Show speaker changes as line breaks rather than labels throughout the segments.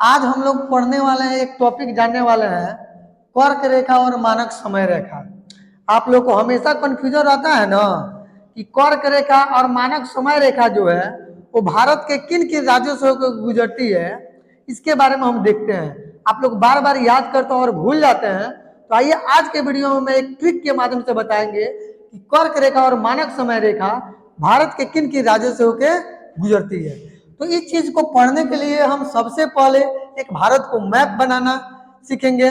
आज हम लोग पढ़ने वाले हैं, एक टॉपिक जानने वाले हैं, कर्क रेखा और मानक समय रेखा। आप लोग को हमेशा कंफ्यूजन रहता है ना कि कर्क रेखा और मानक समय रेखा जो है वो भारत के किन किन राज्यों से होकर गुजरती है, इसके बारे में हम देखते हैं। आप लोग बार बार याद करते हैं और भूल जाते हैं, तो आइए आज के वीडियो में मैं एक ट्रिक के माध्यम से बताएंगे कि कर्क रेखा और मानक समय रेखा भारत के किन किन राज्यों से होकर गुजरती है। तो इस चीज को पढ़ने के लिए हम सबसे पहले एक भारत को मैप बनाना सीखेंगे।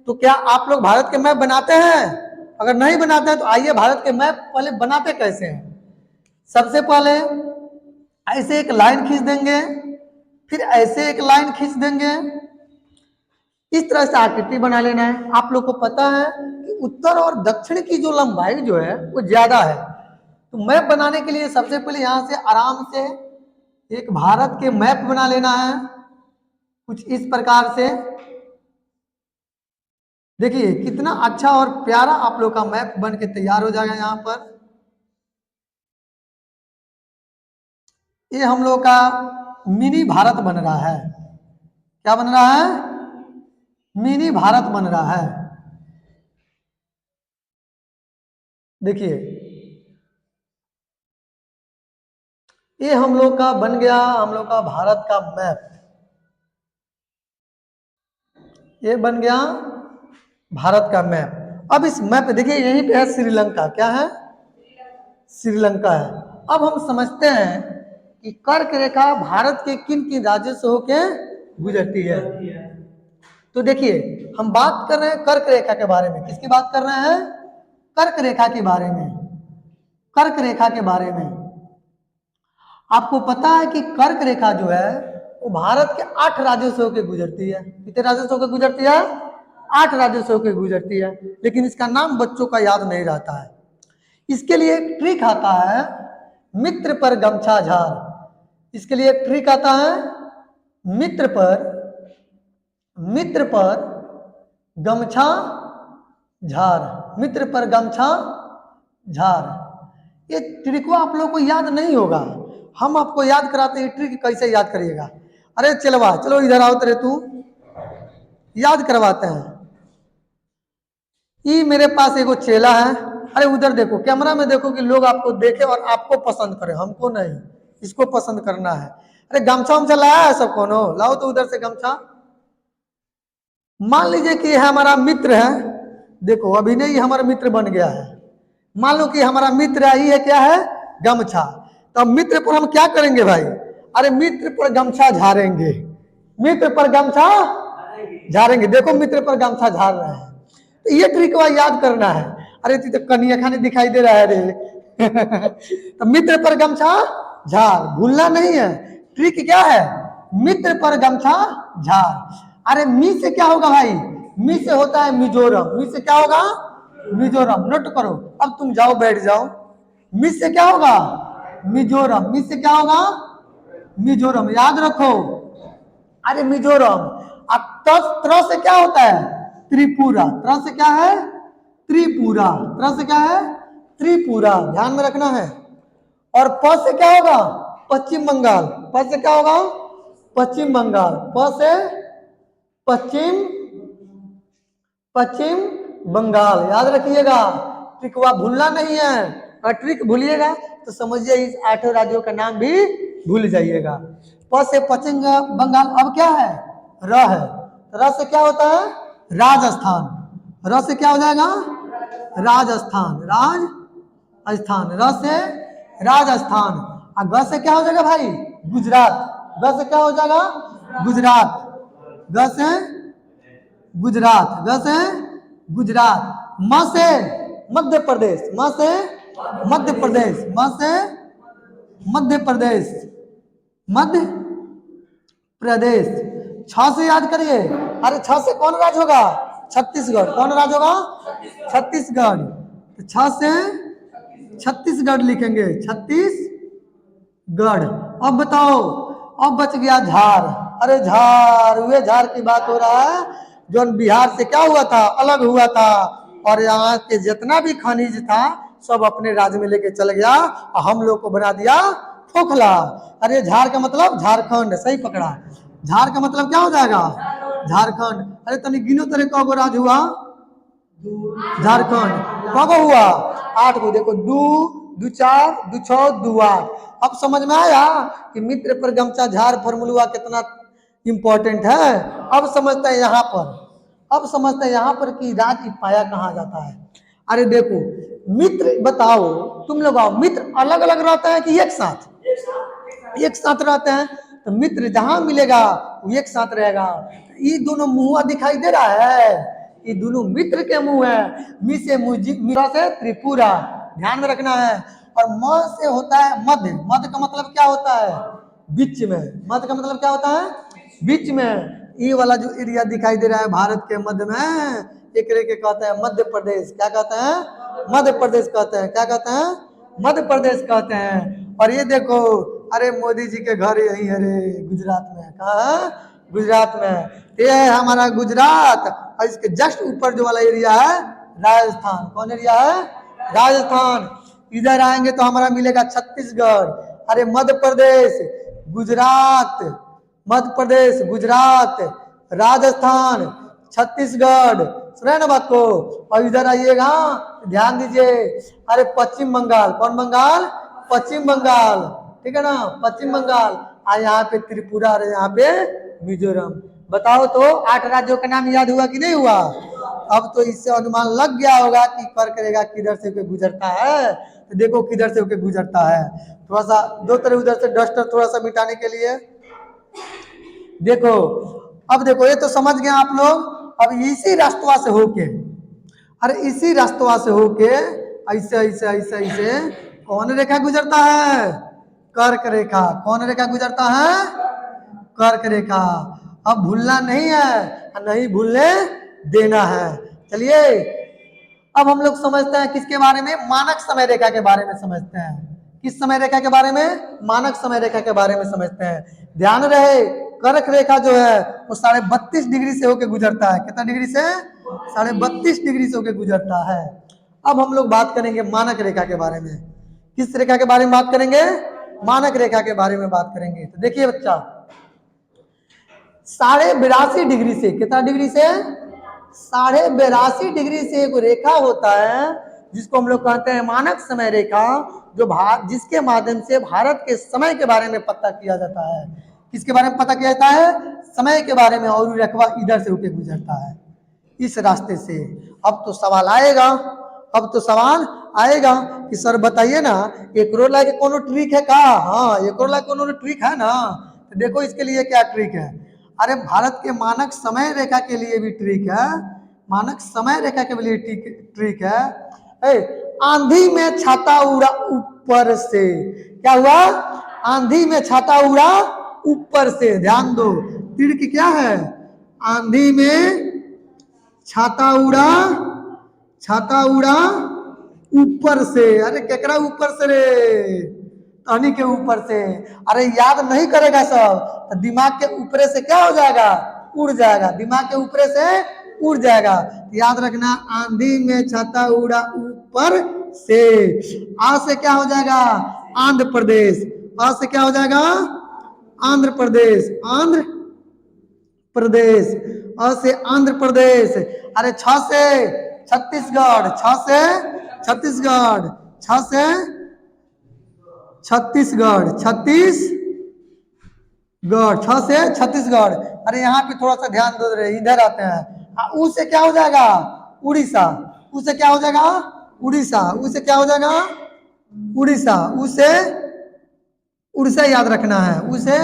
तो क्या आप लोग भारत के मैप बनाते हैं? अगर नहीं बनाते हैं तो आइए भारत के मैप पहले बनाते कैसे हैं। सबसे पहले ऐसे एक लाइन खींच देंगे, फिर ऐसे एक लाइन खींच देंगे, इस तरह से आकृति बना लेना है। आप लोग को पता है कि उत्तर और दक्षिण की जो लंबाई जो है वो ज्यादा है। तो मैप बनाने के लिए सबसे पहले यहां से आराम से एक भारत के मैप बना लेना है, कुछ इस प्रकार से। देखिए कितना अच्छा और प्यारा आप लोग का मैप बन के तैयार हो जाएगा। यहाँ पर ये हम लोग का मिनी भारत बन रहा है। क्या बन रहा है? मिनी भारत बन रहा है। देखिए ये हम लोग का बन गया, हम लोग का भारत का मैप। ये बन गया भारत का मैप। अब इस मैप पे देखिए यहीं पे है श्रीलंका। क्या है? श्रीलंका है। अब हम समझते हैं कि कर्क रेखा भारत के किन किन राज्यों से होके गुजरती है। तो देखिए हम बात कर रहे हैं कर्क रेखा के बारे में। किसकी बात कर रहे हैं? कर्क रेखा के बारे में। कर्क रेखा के बारे में आपको पता है कि कर्क रेखा जो है वो भारत के 8 राज्यों से होकर गुजरती है। कितने राज्यों से होकर गुजरती है? 8 राज्यों से होकर गुजरती है। लेकिन इसका नाम बच्चों का याद नहीं रहता है। इसके लिए एक ट्रिक आता है, मित्र पर गमछा झार। इसके लिए एक ट्रिक आता है, मित्र पर गमछा झार। मित्र पर गमछा झार। ये ट्रिक को आप लोग को याद नहीं होगा, हम आपको याद कराते हैं। ट्रिक कैसे याद करिएगा? अरे चलवा चलो इधर आओ, तेरे तू याद करवाते हैं। ये मेरे पास एगो चेला है। अरे उधर देखो, कैमरा में देखो कि लोग आपको देखे और आपको पसंद करे, हमको नहीं, इसको पसंद करना है। अरे गमछा उमछा लाया है सबको? नो लाओ तो उधर से गमछा। मान लीजिए कि हमारा मित्र है, देखो अभी नहीं हमारा मित्र बन गया है। मान लो कि हमारा मित्र है, ये क्या है? गमछा। तो मित्र पर हम क्या करेंगे भाई? अरे मित्र पर गमछा झारेंगे। मित्र पर गमछा झारेंगे। देखो मित्र पर गमछा झार रहे हैं। तो ये ट्रिक याद करना है। अरे तू तो कन्या खाने दिखाई दे रहा है रे। तो मित्र पर गमछा झार, भूलना नहीं है। ट्रिक क्या है? मित्र पर गमछा झार। अरे मी से क्या होगा भाई? मी से होता है मिजोरम। मी से क्या होगा? मिजोरम। नोट करो, अब तुम जाओ बैठ जाओ। मी से क्या होगा? मिजोरम। मी से क्या होगा? मिजोरम। याद रखो। अरे मिजोरम। अब त्र से क्या होता है? त्रिपुरा। त्र से क्या है? त्रिपुरा। त्र से क्या है? त्रिपुरा। ध्यान में रखना है। और प से क्या होगा? पश्चिम बंगाल। प से क्या होगा? पश्चिम बंगाल। प से पश्चिम बंगाल। याद रखिएगा, ट्रिक भूलना नहीं है। और ट्रिक भूलिएगा तो समझिए इस 8 राज्यों का नाम भी भूल जाइएगा। प से पश्चिम बंगाल। अब क्या है? र है। र से क्या होता है? राजस्थान। र से क्या हो जाएगा? राजस्थान। राजस्थान। र से राजस्थान। और ग से क्या हो जाएगा भाई? गुजरात। ग से क्या हो जाएगा? गुजरात। ग से गुजरात। ग से गुजरात। म से मध्य प्रदेश। म से मध्य प्रदेश। म से मध्य प्रदेश। मध्य प्रदेश। छ से याद करिए। अरे छ से कौन राज्य होगा? छत्तीसगढ़। कौन राज्य होगा? छत्तीसगढ़। छ से छत्तीसगढ़ लिखेंगे। छत्तीसगढ़। अब बताओ, अब बच गया झार। अरे झार, वे झार की बात हो रहा है जो बिहार से क्या हुआ था? अलग हुआ था। और यहाँ के जितना भी खनिज था सब अपने राज्य में लेके चल गया और हम लोग को बना दिया खोखला। अरे झार का मतलब झारखंड। सही पकड़ा। झार का मतलब क्या हो जाएगा? झारखंड। अरे तनी गिनो तेरे कौ गो राज्य हुआ? झारखंड। कब हुआ? 8 गो। देखो दू, दू चार, दू छह, दू आठ। अब समझ में आया कि मित्र पर गमछा झार फॉर्मूला कितना इंपॉर्टेंट है। अब समझते हैं यहाँ पर, अब समझते हैं यहाँ पर कि राज की पाया कहाँ जाता है। अरे देखो मित्र, बताओ तुम लोग आओ, मित्र अलग अलग रहते हैं कि एक साथ? एक साथ रहते हैं। तो मित्र जहां मिलेगा वो एक साथ रहेगा। ये दोनों मुंह दिखाई दे रहा है, ये दोनों मित्र के मुंह है। मी से मुझी, मीरा से त्रिपुरा, ध्यान में रखना है। और म से होता है मध्य। मध्य का मतलब क्या होता है? बीच में। मध्य का मतलब क्या होता है? बीच में। ये वाला जो एरिया दिखाई दे रहा है भारत के मध्य में, एक के कहते हैं मध्य प्रदेश। क्या कहते हैं? मध्य प्रदेश कहते हैं। क्या कहते हैं? मध्य प्रदेश कहते हैं। और ये देखो, अरे मोदी जी के घर यही है रे, गुजरात में। कहाँ है? गुजरात में। ये है हमारा गुजरात, और इसके जस्ट ऊपर जो वाला एरिया है राजस्थान। कौन एरिया है? राजस्थान। इधर आएंगे तो हमारा मिलेगा छत्तीसगढ़। अरे मध्य प्रदेश, गुजरात, मध्य प्रदेश, गुजरात, राजस्थान, छत्तीसगढ़। सुना ना बात को? और इधर आइएगा, ध्यान दीजिए, अरे पश्चिम बंगाल। कौन बंगाल? पश्चिम बंगाल। ठीक है ना, पश्चिम बंगाल। और यहाँ पे त्रिपुरा और यहाँ पे मिजोरम। बताओ तो 8 राज्यों का नाम याद हुआ कि नहीं हुआ? अब तो इससे अनुमान लग गया होगा कि कर्क रेखा किधर से होकर गुजरता है। तो देखो किधर से होकर गुजरता है। थोड़ा सा दो तरह उधर से डस्टर थोड़ा सा मिटाने के लिए देखो। अब देखो ये तो समझ गए आप लोग। अब इसी रास्तवा से होके, अरे इसी रास्तवा से होके ऐसे ऐसे ऐसे ऐसे कौन रेखा गुजरता है? कर्क रेखा। कौन रेखा गुजरता है? कर्क रेखा। अब भूलना नहीं है, नहीं भूलने देना है। चलिए अब हम लोग समझते हैं किसके बारे में? मानक समय रेखा के बारे में समझते हैं। किस समय रेखा के बारे में? मानक समय रेखा के बारे में समझते हैं। ध्यान रहे, कर्क रेखा जो है वो 32.5 डिग्री से होकर गुजरता है। कितना डिग्री से? 32.5 डिग्री से होकर गुजरता है। अब हम लोग बात करेंगे मानक रेखा के बारे में। किस रेखा के बारे में बात करेंगे? मानक रेखा के बारे में बात करेंगे। तो देखिए बच्चा, 82.5 डिग्री से, कितना डिग्री से? 82.5 डिग्री से एक रेखा होता है जिसको हम लोग कहते हैं मानक समय रेखा, जो जिसके माध्यम से भारत के समय के बारे में पता किया जाता है। किसके बारे में पता किया जाता है? समय के बारे में। और रेखा इधर से होकर गुजरता है, इस रास्ते से। अब तो सवाल आएगा, अब तो सवाल आएगा कि सर बताइए ना, एक रोला के कोनो ट्रिक है का? हाँ, एक रोला कोनो ट्रिक है ना। तो देखो इसके लिए क्या ट्रिक है। अरे भारत के मानक समय रेखा के लिए भी ट्रिक है, मानक समय रेखा के लिए ट्रिक है। आंधी में छाता उड़ा ऊपर से। क्या हुआ? आंधी में छाता उड़ा ऊपर से। ध्यान दो, ट्रिक क्या है? आंधी में छाता उड़ा, छाता उड़ा ऊपर से। अरे केकरा ऊपर से रे? टहनी के ऊपर से। अरे याद नहीं करेगा सब तो दिमाग के ऊपर से क्या हो जाएगा? उड़ जाएगा। दिमाग के ऊपर से उड़ जाएगा। याद रखना, आंधी में छाता उड़ा ऊपर से। आ से क्या हो जाएगा? आंध्र प्रदेश। आ से क्या हो जाएगा? आंध्र प्रदेश। आंध्र प्रदेश। अ से आंध्र प्रदेश। अरे छ से छत्तीसगढ़। छ से छत्तीसगढ़। छ से छत्तीसगढ़। छत्तीसगढ़। छ से छत्तीसगढ़। अरे यहाँ पे थोड़ा सा ध्यान दे रहे, इधर आते हैं। उ से क्या हो जाएगा? उड़ीसा। उ से क्या हो जाएगा? उड़ीसा। उ से क्या हो जाएगा? उड़ीसा। उ से उड़ीसा याद रखना है। उ से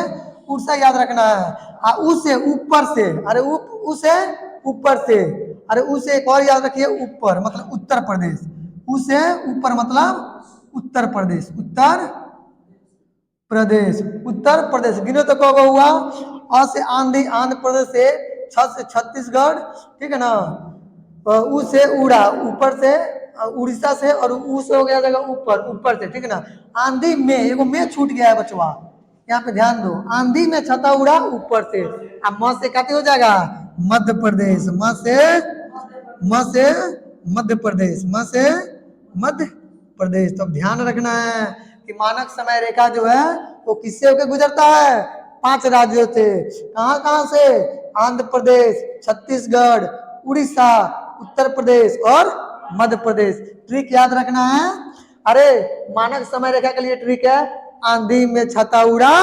उड़ीसा याद रखना है। उ से ऊपर से। अरे उ से ऊपर से। अरे उ से एक और याद रखिए, ऊपर मतलब उत्तर प्रदेश। उ से ऊपर मतलब उत्तर प्रदेश। उत्तर प्रदेश। उत्तर प्रदेश। गिनो तो कब हुआ? अ से आंधी, आंध्र प्रदेश से। छ से छत्तीसगढ़, ठीक है ना। उ से उड़ा, ऊपर से उड़ीसा से। और उ से हो गया जाएगा ऊपर, ऊपर से, ठीक है ना। आंधी में, एगो में छूट गया है बचवा, यहाँ पे ध्यान दो। आंधी में छाता उड़ा ऊपर से। अब म से काटे हो जाएगा मध्य प्रदेश। म से मध्य प्रदेश। म से मध्य प्रदेश। तो ध्यान रखना है कि मानक समय रेखा जो है वो किससे होकर गुजरता है? 5 राज्यों थे। कहाँ कहाँ से? आंध्र प्रदेश, छत्तीसगढ़, उड़ीसा, उत्तर प्रदेश और मध्य प्रदेश। ट्रिक याद रखना है। अरे मानक समय रेखा के लिए ट्रिक है आंधी में छाता उड़ा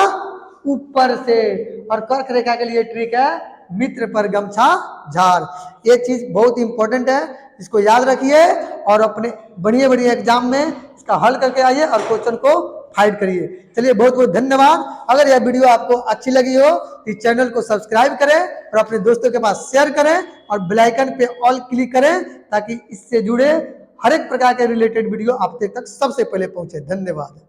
ऊपर से, और कर्क रेखा के लिए ट्रिक है मित्र पर गमछा झाड़। ये चीज बहुत इंपॉर्टेंट है, इसको याद रखिए और अपने बढ़िया बढ़िया एग्जाम में इसका हल करके आइए और क्वेश्चन को फाइट करिए। चलिए बहुत बहुत धन्यवाद। अगर यह वीडियो आपको अच्छी लगी हो तो इस चैनल को सब्सक्राइब करें और अपने दोस्तों के पास शेयर करें और बेल आइकन पे ऑल क्लिक करें ताकि इससे जुड़े हर एक प्रकार के रिलेटेड वीडियो आप तक सबसे पहले पहुंचे। धन्यवाद।